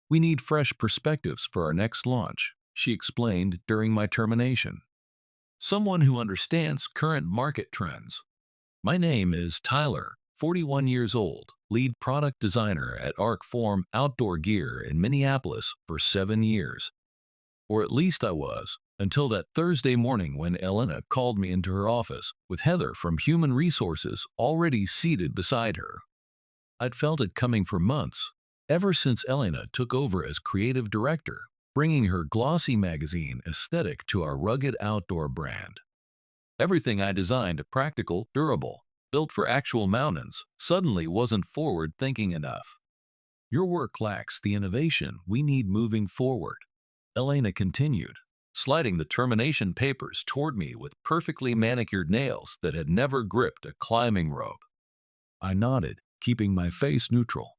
We need fresh perspectives for our next launch, she explained during my termination. Someone who understands current market trends. My name is Tyler, 41 years old, lead product designer at Arcform Outdoor Gear in Minneapolis for 7 years. Or at least I was, until that Thursday morning when Elena called me into her office with Heather from Human Resources already seated beside her. I'd felt it coming for months, ever since Elena took over as creative director, bringing her glossy magazine aesthetic to our rugged outdoor brand. Everything I designed, practical, durable, built for actual mountains, suddenly wasn't forward-thinking enough. Your work lacks the innovation we need moving forward, Elena continued, sliding the termination papers toward me with perfectly manicured nails that had never gripped a climbing rope. I nodded, keeping my face neutral.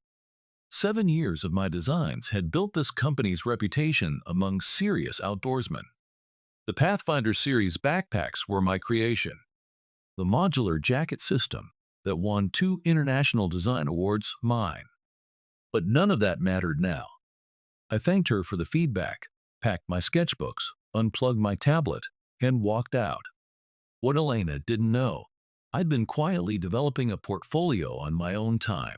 7 years of my designs had built this company's reputation among serious outdoorsmen. The Pathfinder series backpacks were my creation. The modular jacket system that won 2 international design awards, mine. But none of that mattered now. I thanked her for the feedback, packed my sketchbooks, unplugged my tablet, and walked out. What Elena didn't know, I'd been quietly developing a portfolio on my own time.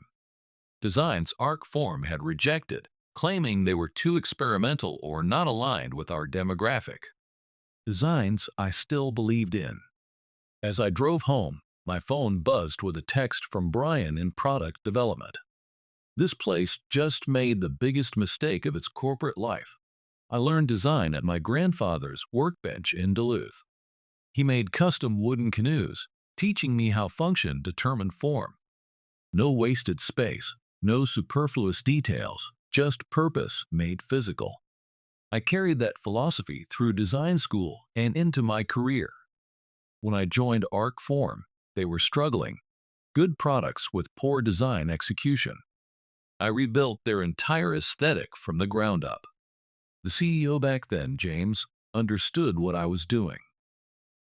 Designs Arcform had rejected, claiming they were too experimental or not aligned with our demographic. Designs I still believed in. As I drove home, my phone buzzed with a text from Brian in product development. This place just made the biggest mistake of its corporate life. I learned design at my grandfather's workbench in Duluth. He made custom wooden canoes, teaching me how function determined form. No wasted space, no superfluous details, just purpose made physical. I carried that philosophy through design school and into my career. When I joined Arcform, they were struggling. Good products with poor design execution. I rebuilt their entire aesthetic from the ground up. The CEO back then, James, understood what I was doing.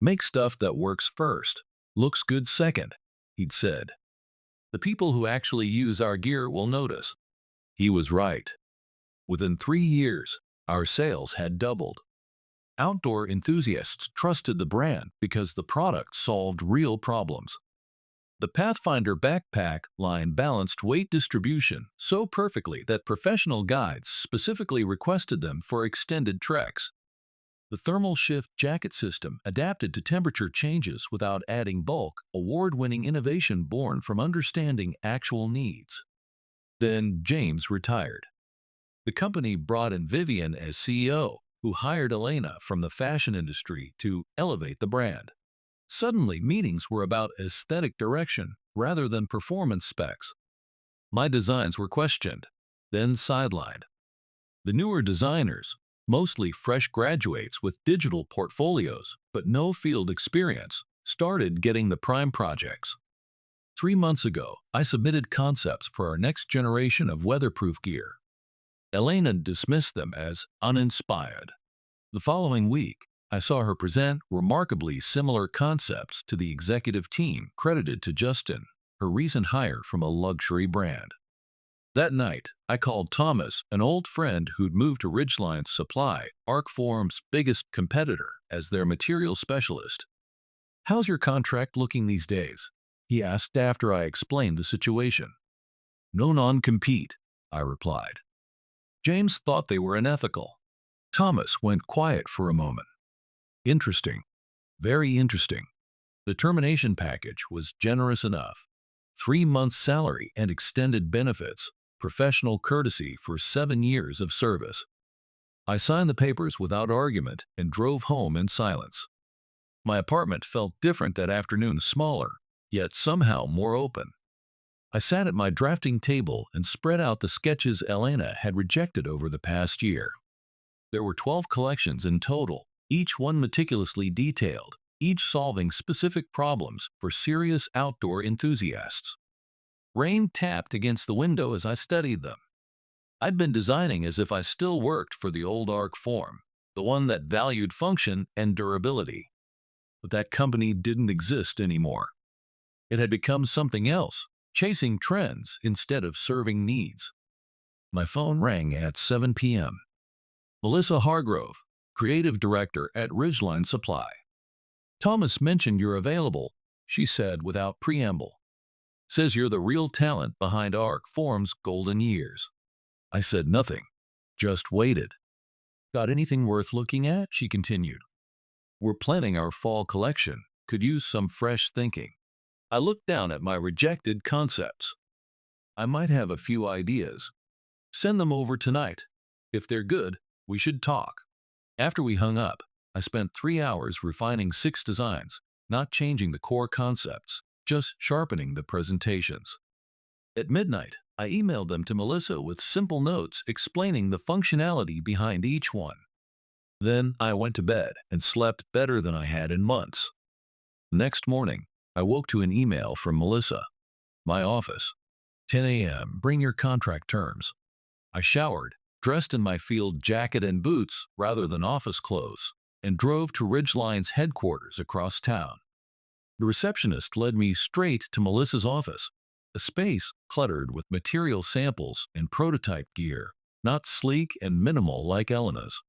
Make stuff that works first, looks good second, he'd said. The people who actually use our gear will notice. He was right. Within 3 years, our sales had doubled. Outdoor enthusiasts trusted the brand because the product solved real problems. The Pathfinder backpack line balanced weight distribution so perfectly that professional guides specifically requested them for extended treks. The thermal shift jacket system adapted to temperature changes without adding bulk, award-winning innovation born from understanding actual needs. Then James retired. The company brought in Vivian as CEO, who hired Elena from the fashion industry to elevate the brand. Suddenly, meetings were about aesthetic direction rather than performance specs. My designs were questioned, then sidelined. The newer designers, mostly fresh graduates with digital portfolios but no field experience, started getting the prime projects. 3 months ago, I submitted concepts for our next generation of weatherproof gear. Elena dismissed them as uninspired. The following week, I saw her present remarkably similar concepts to the executive team credited to Justin, her recent hire from a luxury brand. That night, I called Thomas, an old friend who'd moved to Ridgeline Supply, Arcform's biggest competitor, as their material specialist. "How's your contract looking these days?" he asked after I explained the situation. "No non-compete," I replied. James thought they were unethical. Thomas went quiet for a moment. Interesting. Very interesting. The termination package was generous enough. 3 months' salary and extended benefits, professional courtesy for 7 years of service. I signed the papers without argument and drove home in silence. My apartment felt different that afternoon, smaller, yet somehow more open. I sat at my drafting table and spread out the sketches Elena had rejected over the past year. There were 12 collections in total, each one meticulously detailed, each solving specific problems for serious outdoor enthusiasts. Rain tapped against the window as I studied them. I'd been designing as if I still worked for the old Arcform, the one that valued function and durability. But that company didn't exist anymore. It had become something else, chasing trends instead of serving needs. My phone rang at 7 p.m. Melissa Hargrove, Creative Director at Ridgeline Supply. Thomas mentioned you're available, she said without preamble. Says you're the real talent behind Arc Form's golden years. I said nothing, just waited. Got anything worth looking at? She continued. We're planning our fall collection, could use some fresh thinking. I looked down at my rejected concepts. I might have a few ideas. Send them over tonight. If they're good, we should talk. After we hung up, I spent 3 hours refining 6 designs, not changing the core concepts, just sharpening the presentations. At midnight, I emailed them to Melissa with simple notes explaining the functionality behind each one. Then I went to bed and slept better than I had in months. Next morning, I woke to an email from Melissa. My office. 10 a.m. Bring your contract terms. I showered, dressed in my field jacket and boots rather than office clothes, and drove to Ridgeline's headquarters across town. The receptionist led me straight to Melissa's office, a space cluttered with material samples and prototype gear, not sleek and minimal like Elena's.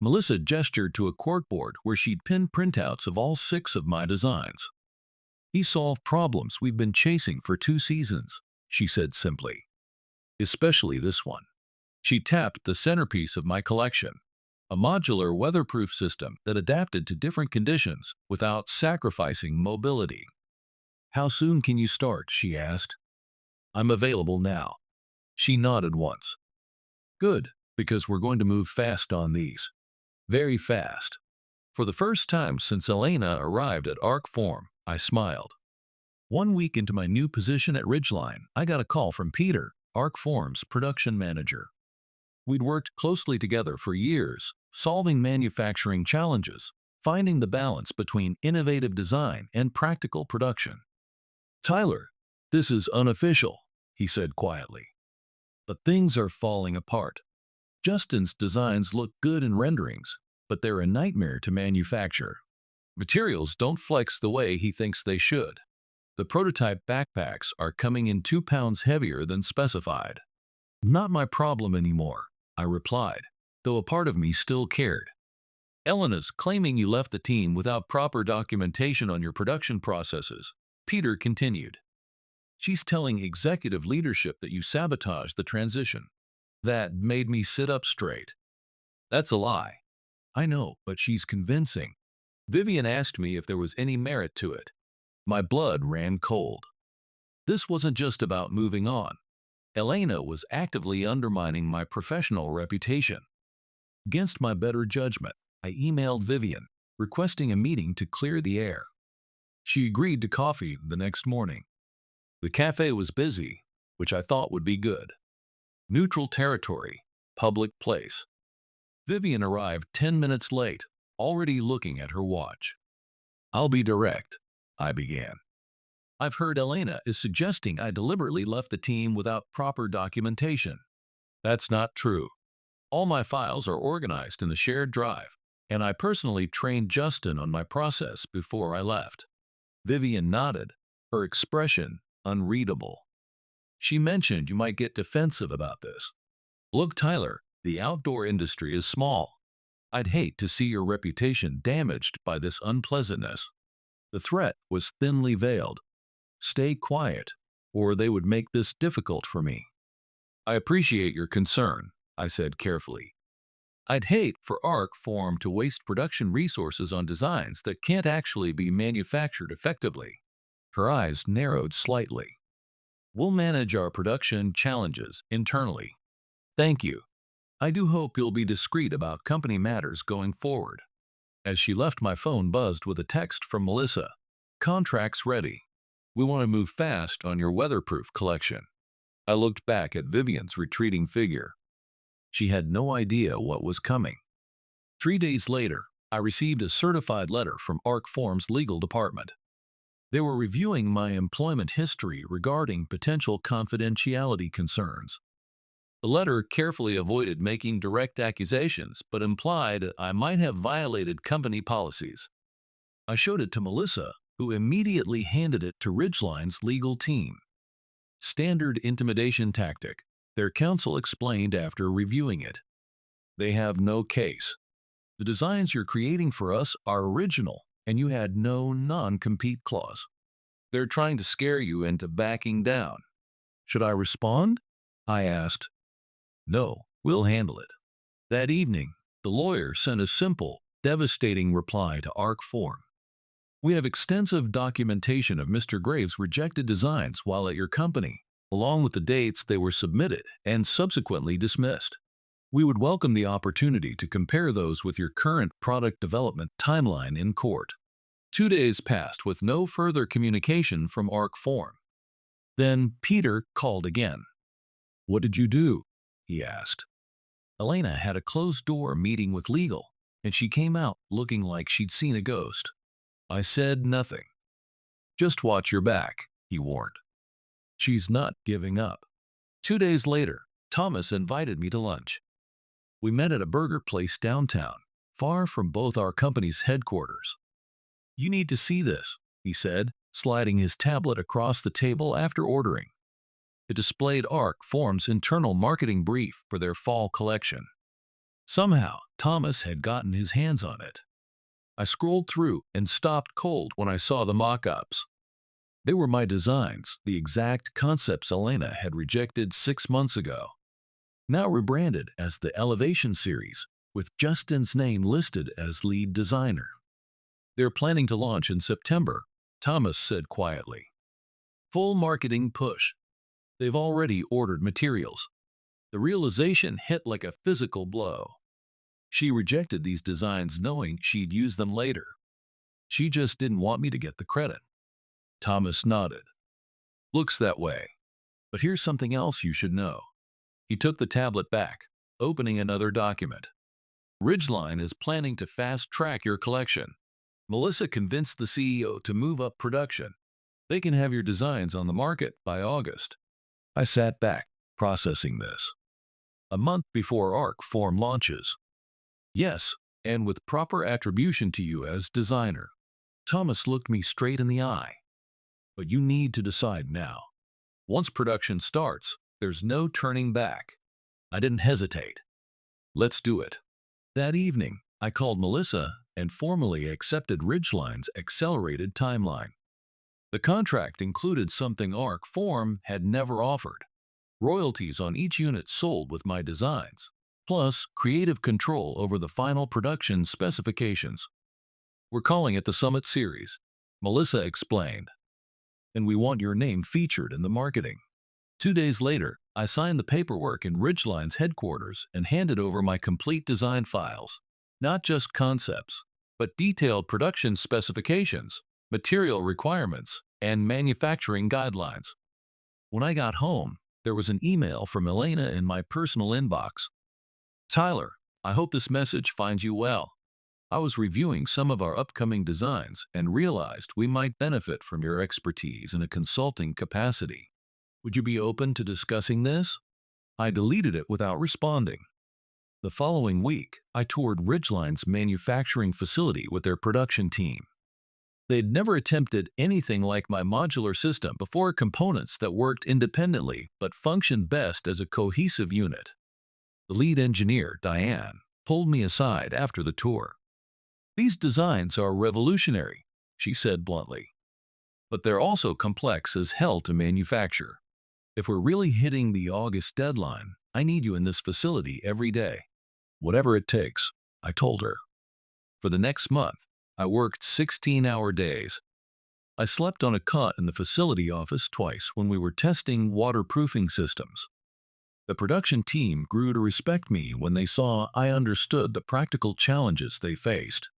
Melissa gestured to a corkboard where she'd pinned printouts of all 6 of my designs. These solve problems we've been chasing for 2 seasons, she said simply. Especially this one. She tapped the centerpiece of my collection, a modular weatherproof system that adapted to different conditions without sacrificing mobility. How soon can you start? She asked. I'm available now. She nodded once. Good, because we're going to move fast on these. Very fast. For the first time since Elena arrived at Arc Form, I smiled. 1 week into my new position at Ridgeline, I got a call from Peter, Arc Form's production manager. We'd worked closely together for years, solving manufacturing challenges, finding the balance between innovative design and practical production. Tyler, this is unofficial, he said quietly. But things are falling apart. Justin's designs look good in renderings, but they're a nightmare to manufacture. Materials don't flex the way he thinks they should. The prototype backpacks are coming in 2 pounds heavier than specified. Not my problem anymore, I replied, though a part of me still cared. Elena's claiming you left the team without proper documentation on your production processes, Peter continued. She's telling executive leadership that you sabotaged the transition. That made me sit up straight. That's a lie. I know, but she's convincing. Vivian asked me if there was any merit to it. My blood ran cold. This wasn't just about moving on. Elena was actively undermining my professional reputation. Against my better judgment, I emailed Vivian, requesting a meeting to clear the air. She agreed to coffee the next morning. The cafe was busy, which I thought would be good. Neutral territory, public place. Vivian arrived 10 minutes late, already looking at her watch. I'll be direct, I began. I've heard Elena is suggesting I deliberately left the team without proper documentation. That's not true. All my files are organized in the shared drive, and I personally trained Justin on my process before I left. Vivian nodded, her expression unreadable. She mentioned you might get defensive about this. Look, Tyler, the outdoor industry is small. I'd hate to see your reputation damaged by this unpleasantness. The threat was thinly veiled. Stay quiet, or they would make this difficult for me. I appreciate your concern, I said carefully. I'd hate for Arc Form to waste production resources on designs that can't actually be manufactured effectively. Her eyes narrowed slightly. We'll manage our production challenges internally. Thank you. I do hope you'll be discreet about company matters going forward. As she left, my phone buzzed with a text from Melissa. Contracts ready. We want to move fast on your weatherproof collection. I looked back at Vivian's retreating figure. She had no idea what was coming. 3 days later, I received a certified letter from Arc Form's legal department. They were reviewing my employment history regarding potential confidentiality concerns. The letter carefully avoided making direct accusations, but implied I might have violated company policies. I showed it to Melissa, who immediately handed it to Ridgeline's legal team. Standard intimidation tactic, Their counsel explained after reviewing it. They have no case. The designs you're creating for us are original, and you had no non-compete clause. They're trying to scare you into backing down. Should I respond? I asked. No, we'll handle it. That evening, the lawyer sent a simple, devastating reply to ARC Form. We have extensive documentation of Mr. Graves' rejected designs while at your company, along with the dates they were submitted and subsequently dismissed. We would welcome the opportunity to compare those with your current product development timeline in court. 2 days passed with no further communication from ARC Form. Then Peter called again. What did you do? He asked. Elena had a closed-door meeting with legal, and she came out looking like she'd seen a ghost. I said nothing. Just watch your back, he warned. She's not giving up. 2 days later, Thomas invited me to lunch. We met at a burger place downtown, far from both our company's headquarters. You need to see this, he said, sliding his tablet across the table after ordering. It displayed ARC Form's internal marketing brief for their fall collection. Somehow, Thomas had gotten his hands on it. I scrolled through and stopped cold when I saw the mock-ups. They were my designs, the exact concepts Elena had rejected 6 months ago. Now rebranded as the Elevation series, with Justin's name listed as lead designer. They're planning to launch in September, Thomas said quietly. Full marketing push. They've already ordered materials. The realization hit like a physical blow. She rejected these designs knowing she'd use them later. She just didn't want me to get the credit. Thomas nodded. Looks that way. But here's something else you should know. He took the tablet back, opening another document. Ridgeline is planning to fast-track your collection. Melissa convinced the CEO to move up production. They can have your designs on the market by August. I sat back, processing this. A month before ARC Form launches. Yes, and with proper attribution to you as designer. Thomas looked me straight in the eye. But you need to decide now. Once production starts, there's no turning back. I didn't hesitate. Let's do it. That evening, I called Melissa and formally accepted Ridgeline's accelerated timeline. The contract included something ARC Form had never offered. Royalties on each unit sold with my designs, plus creative control over the final production specifications. We're calling it the Summit Series, Melissa explained. And we want your name featured in the marketing. 2 days later, I signed the paperwork in Ridgeline's headquarters and handed over my complete design files. Not just concepts, but detailed production specifications, material requirements, and manufacturing guidelines. When I got home, there was an email from Elena in my personal inbox. Tyler, I hope this message finds you well. I was reviewing some of our upcoming designs and realized we might benefit from your expertise in a consulting capacity. Would you be open to discussing this? I deleted it without responding. The following week, I toured Ridgeline's manufacturing facility with their production team. They'd never attempted anything like my modular system before, components that worked independently but functioned best as a cohesive unit. The lead engineer, Diane, pulled me aside after the tour. These designs are revolutionary, she said bluntly. But they're also complex as hell to manufacture. If we're really hitting the August deadline, I need you in this facility every day. Whatever it takes, I told her. For the next month, I worked 16-hour days. I slept on a cot in the facility office twice when we were testing waterproofing systems. The production team grew to respect me when they saw I understood the practical challenges they faced.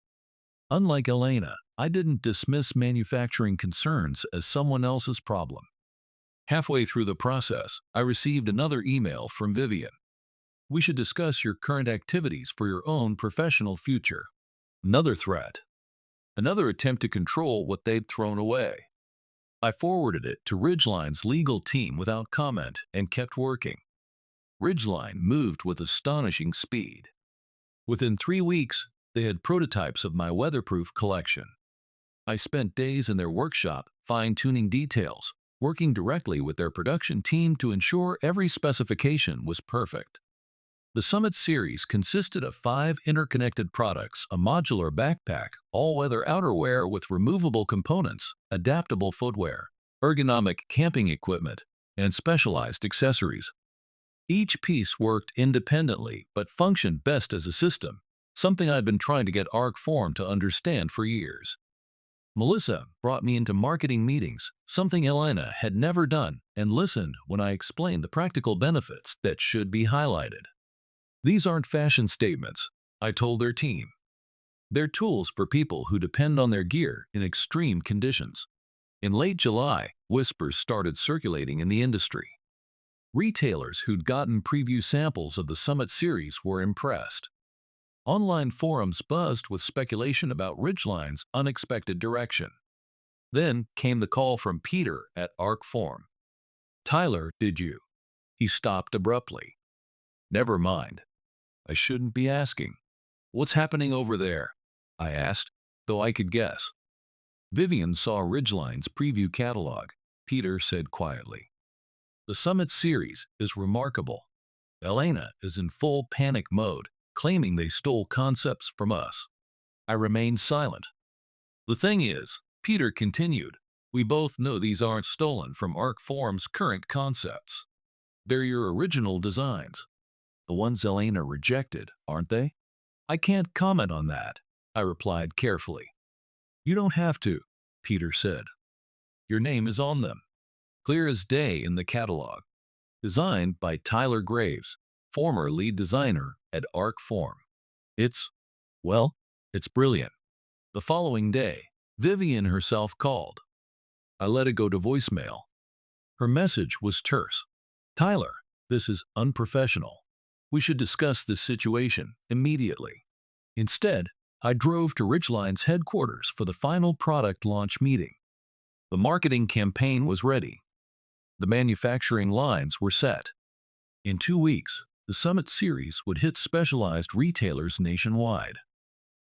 Unlike Elena, I didn't dismiss manufacturing concerns as someone else's problem. Halfway through the process, I received another email from Vivian. We should discuss your current activities for your own professional future. Another threat. Another attempt to control what they'd thrown away. I forwarded it to Ridgeline's legal team without comment and kept working. Ridgeline moved with astonishing speed. Within 3 weeks, they had prototypes of my weatherproof collection. I spent days in their workshop fine-tuning details, working directly with their production team to ensure every specification was perfect. The Summit series consisted of 5 interconnected products, a modular backpack, all-weather outerwear with removable components, adaptable footwear, ergonomic camping equipment, and specialized accessories. Each piece worked independently but functioned best as a system, something I'd been trying to get Arcform to understand for years. Melissa brought me into marketing meetings, something Elena had never done, and listened when I explained the practical benefits that should be highlighted. These aren't fashion statements, I told their team. They're tools for people who depend on their gear in extreme conditions. In late July, whispers started circulating in the industry. Retailers who'd gotten preview samples of the Summit series were impressed. Online forums buzzed with speculation about Ridgeline's unexpected direction. Then came the call from Peter at Arcform. "Tyler, did you?" He stopped abruptly. "Never mind. I shouldn't be asking. What's happening over there?" I asked, though I could guess. "Vivian saw Ridgeline's preview catalog," Peter said quietly. "The Summit series is remarkable. Elena is in full panic mode, claiming they stole concepts from us." I remained silent. "The thing is," Peter continued, "we both know these aren't stolen from Arcform's current concepts. They're your original designs. The ones Elena rejected, aren't they?" "I can't comment on that," I replied carefully. "You don't have to," Peter said. "Your name is on them, clear as day in the catalog. Designed by Tyler Graves, former lead designer at Arcform. Well, it's brilliant." The following day, Vivian herself called. I let it go to voicemail. Her message was terse. "Tyler, this is unprofessional. We should discuss this situation immediately." Instead, I drove to Ridgeline's headquarters for the final product launch meeting. The marketing campaign was ready. The manufacturing lines were set. In 2 weeks, the Summit series would hit specialized retailers nationwide.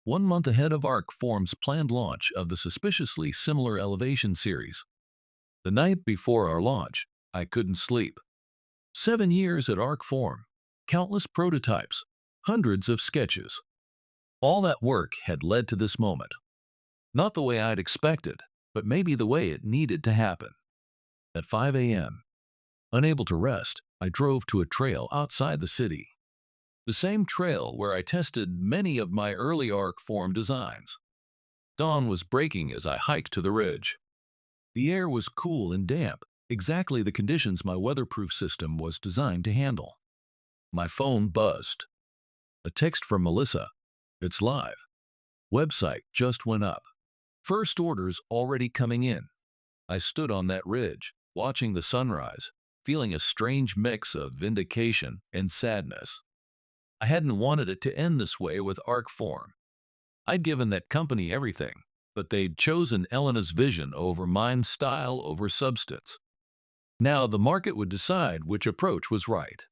1 month ahead of Arcform's planned launch of the suspiciously similar Elevation series. The night before our launch, I couldn't sleep. 7 years at Arcform, countless prototypes, hundreds of sketches. All that work had led to this moment. Not the way I'd expected, but maybe the way it needed to happen. At 5 a.m., unable to rest, I drove to a trail outside the city. The same trail where I tested many of my early Arcform designs. Dawn was breaking as I hiked to the ridge. The air was cool and damp, exactly the conditions my weatherproof system was designed to handle. My phone buzzed. A text from Melissa. "It's live. Website just went up. First orders already coming in." I stood on that ridge, watching the sunrise, feeling a strange mix of vindication and sadness. I hadn't wanted it to end this way with Arcform. I'd given that company everything, but they'd chosen Elena's vision over mine, style over substance. Now the market would decide which approach was right.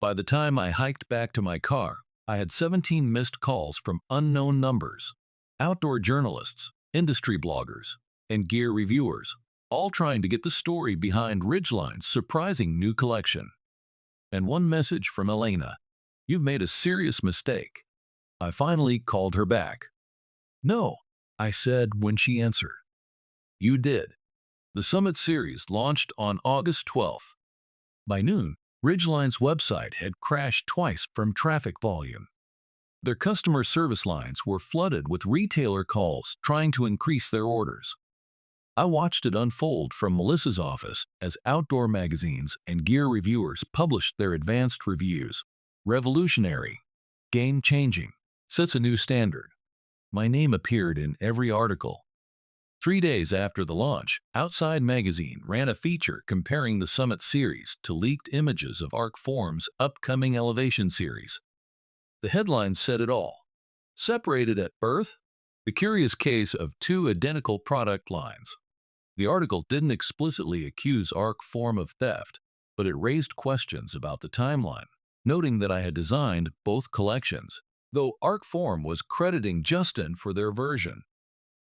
By the time I hiked back to my car, I had 17 missed calls from unknown numbers. Outdoor journalists, industry bloggers, and gear reviewers, all trying to get the story behind Ridgeline's surprising new collection. And one message from Elena. "You've made a serious mistake." I finally called her back. "No," I said when she answered. "You did." The Summit series launched on August 12th. By noon, Ridgeline's website had crashed twice from traffic volume. Their customer service lines were flooded with retailer calls trying to increase their orders. I watched it unfold from Melissa's office as outdoor magazines and gear reviewers published their advanced reviews. "Revolutionary, game-changing, sets a new standard." My name appeared in every article. 3 days after the launch, Outside Magazine ran a feature comparing the Summit series to leaked images of Arcform's upcoming Elevation series. The headline said it all. "Separated at birth? The curious case of 2 identical product lines." The article didn't explicitly accuse Arcform of theft, but it raised questions about the timeline, noting that I had designed both collections, though Arcform was crediting Justin for their version.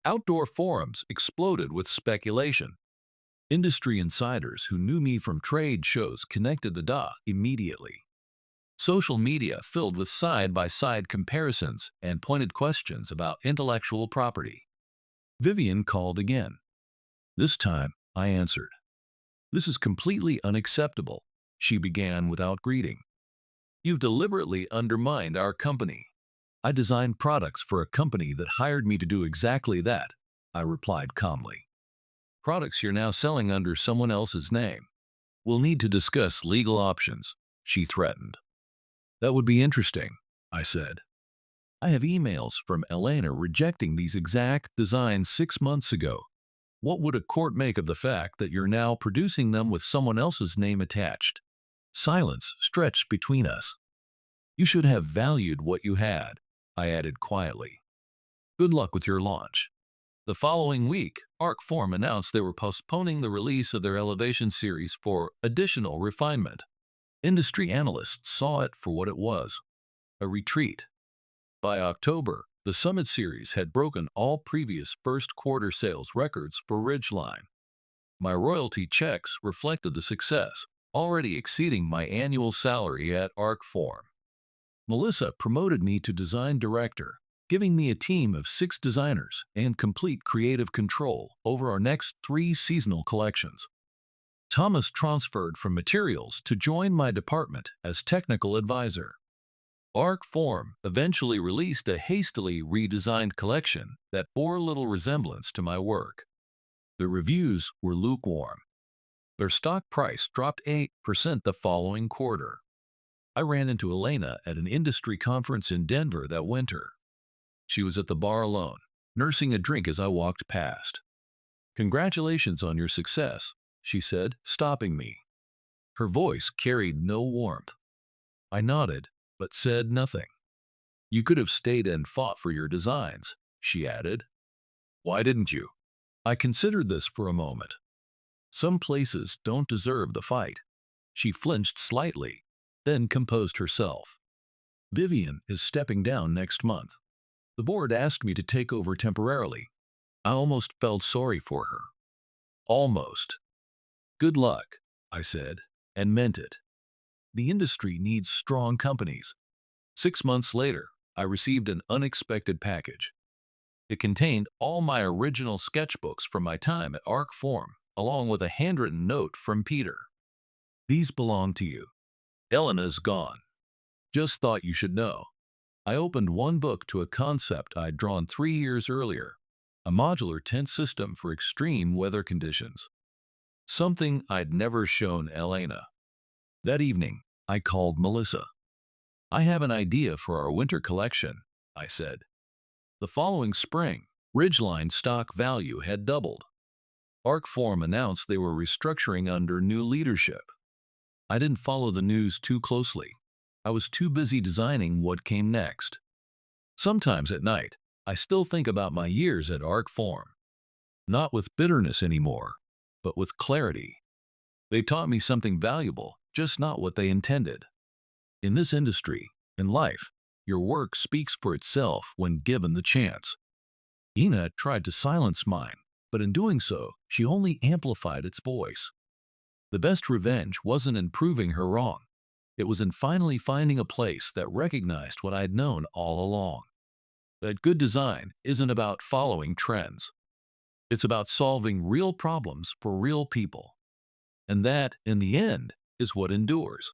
Outdoor forums exploded with speculation. Industry insiders who knew me from trade shows connected the dot immediately. Social media filled with side-by-side comparisons and pointed questions about intellectual property. Vivian called again. This time, I answered. "This is completely unacceptable," she began without greeting. "You've deliberately undermined our company." "I designed products for a company that hired me to do exactly that," I replied calmly. "Products you're now selling under someone else's name. We'll need to discuss legal options," she threatened. "That would be interesting," I said. "I have emails from Elena rejecting these exact designs 6 months ago. What would a court make of the fact that you're now producing them with someone else's name attached?" Silence stretched between us. "You should have valued what you had," I added quietly. "Good luck with your launch." The following week, Arcform announced they were postponing the release of their Elevation series for additional refinement. Industry analysts saw it for what it was, a retreat. By October, the Summit series had broken all previous first-quarter sales records for Ridgeline. My royalty checks reflected the success, already exceeding my annual salary at Arcform. Melissa promoted me to design director, giving me a team of 6 designers and complete creative control over our next 3 seasonal collections. Thomas transferred from materials to join my department as technical advisor. Arcform eventually released a hastily redesigned collection that bore little resemblance to my work. The reviews were lukewarm. Their stock price dropped 8% the following quarter. I ran into Elena at an industry conference in Denver that winter. She was at the bar alone, nursing a drink as I walked past. "Congratulations on your success," she said, stopping me. Her voice carried no warmth. I nodded, but said nothing. "You could have stayed and fought for your designs," she added. "Why didn't you?" I considered this for a moment. "Some places don't deserve the fight." She flinched slightly, then composed herself. "Vivian is stepping down next month. The board asked me to take over temporarily." I almost felt sorry for her. Almost. "Good luck," I said, and meant it. The industry needs strong companies. 6 months later, I received an unexpected package. It contained all my original sketchbooks from my time at Arcform, along with a handwritten note from Peter. "These belong to you. Elena's gone. Just thought you should know." I opened one book to a concept I'd drawn 3 years earlier, a modular tent system for extreme weather conditions. Something I'd never shown Elena. That evening, I called Melissa. "I have an idea for our winter collection," I said. The following spring, Ridgeline stock value had doubled. Arcform announced they were restructuring under new leadership. I didn't follow the news too closely. I was too busy designing what came next. Sometimes at night, I still think about my years at Arcform. Not with bitterness anymore, but with clarity. They taught me something valuable, just not what they intended. In this industry, in life, your work speaks for itself when given the chance. Ina tried to silence mine, but in doing so, she only amplified its voice. The best revenge wasn't in proving her wrong. It was in finally finding a place that recognized what I'd known all along. That good design isn't about following trends. It's about solving real problems for real people. And that, in the end, is what endures.